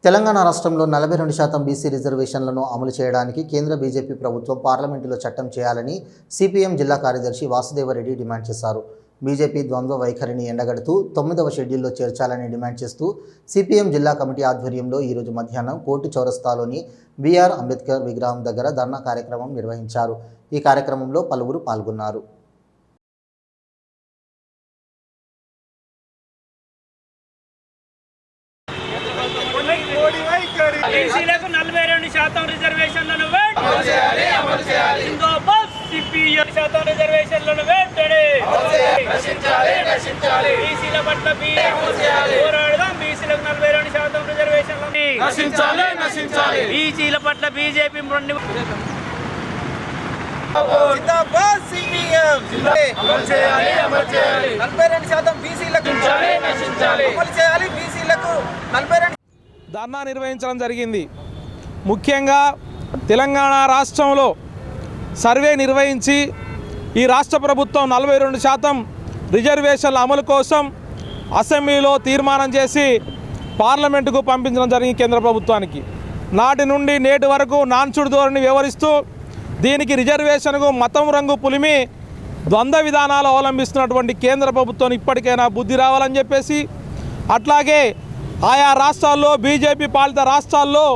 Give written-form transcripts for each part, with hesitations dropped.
తెలంగాణ రాష్ట్రంలో 42% బీసీ రిజర్వేషన్లను అమలు చేయడానికి కేంద్ర బీజేపీ ప్రభుత్వం పార్లమెంటులో చట్టం చేయాలని సిపిఎం జిల్లా కార్యదర్శి వాసుదేవరెడ్డి డిమాండ్ చేశారు. బీజేపీ ద్వంద్వ వైఖరిని ఎండగడుతూ 9వ షెడ్యూల్లో చేర్చాలని డిమాండ్ చేస్తూ సిపిఎం జిల్లా కమిటీ ఆధ్వర్యంలో ఈరోజు మధ్యాహ్నం కోర్టు చౌరస్తాలోని బిఆర్ అంబేద్కర్ విగ్రహం దగ్గర ధర్నా కార్యక్రమం నిర్వహించారు. ఈ కార్యక్రమంలో పలువురు పాల్గొన్నారు. బీసీలకు 42% రిజర్వేషన్లను జిందాబాద్ సిపిఎం శాతం రిజర్వేషన్లను వెంటనే బీసీల పట్ల పోరాడదాం. బీసీలకు 42% రిజర్వేషన్లను బీసీల పట్ల బీజేపీ జిందాబాద్ సిపిఎం 42% బీసీలకు అమలు చేయాలి. బీసీలకు 42 ధర్నా నిర్వహించడం జరిగింది. ముఖ్యంగా తెలంగాణ రాష్ట్రంలో సర్వే నిర్వహించి ఈ రాష్ట్ర ప్రభుత్వం 42% రిజర్వేషన్ల అమలు కోసం అసెంబ్లీలో తీర్మానం చేసి పార్లమెంటుకు పంపించడం జరిగింది కేంద్ర ప్రభుత్వానికి. నాటి నుండి నేటి వరకు నాన్సుడు ధోరణి వ్యవహరిస్తూ దీనికి రిజర్వేషన్కు మతం రంగు పులిమి ద్వంద్వ విధానాలు అవలంబిస్తున్నటువంటి కేంద్ర ప్రభుత్వం ఇప్పటికైనా బుద్ధి రావాలని చెప్పేసి, అట్లాగే ఆయా రాష్ట్రాల్లో బీజేపీ పాలిత రాష్ట్రాల్లో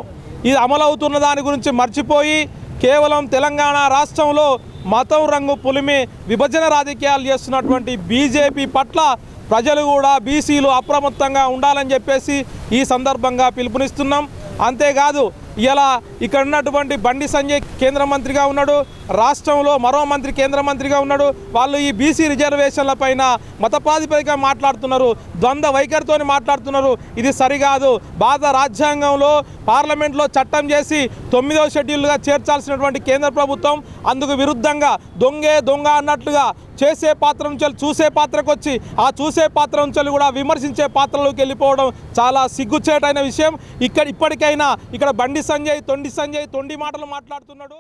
ఇది అమలవుతున్న దాని గురించి మర్చిపోయి కేవలం తెలంగాణ రాష్ట్రంలో మతం రంగు పులిమి విభజన రాజకీయాలు చేస్తున్నటువంటి బీజేపీ పట్ల ప్రజలు కూడా బీసీలు అప్రమత్తంగా ఉండాలని చెప్పేసి ఈ సందర్భంగా పిలుపునిస్తున్నాం. అంతేకాదు ఇలా ఇక్కడ ఉన్నటువంటి బండి సంజయ్ కేంద్ర మంత్రిగా ఉన్నాడు, రాష్ట్రంలో మరో మంత్రి కేంద్ర మంత్రిగా ఉన్నాడు. వాళ్ళు ఈ బీసీ రిజర్వేషన్ల పైన మత ప్రాతిపదికగా మాట్లాడుతున్నారు, ద్వంద్వ వైఖరితో మాట్లాడుతున్నారు. ఇది సరికాదు. భారత రాజ్యాంగంలో పార్లమెంట్లో చట్టం చేసి 9వ షెడ్యూల్గా చేర్చాల్సినటువంటి కేంద్ర ప్రభుత్వం అందుకు విరుద్ధంగా దొంగే దొంగ అన్నట్లుగా చేసే పాత్ర నుంచి చూసే పాత్రకు వచ్చి ఆ చూసే పాత్ర నుంచి కూడా విమర్శించే పాత్రలోకి వెళ్ళిపోవడం చాలా సిగ్గుచేటైన విషయం. ఇప్పటికైనా ఇక్కడ బండి సంజయ్ తొండి మాటలు మాట్లాడుతున్నాడు.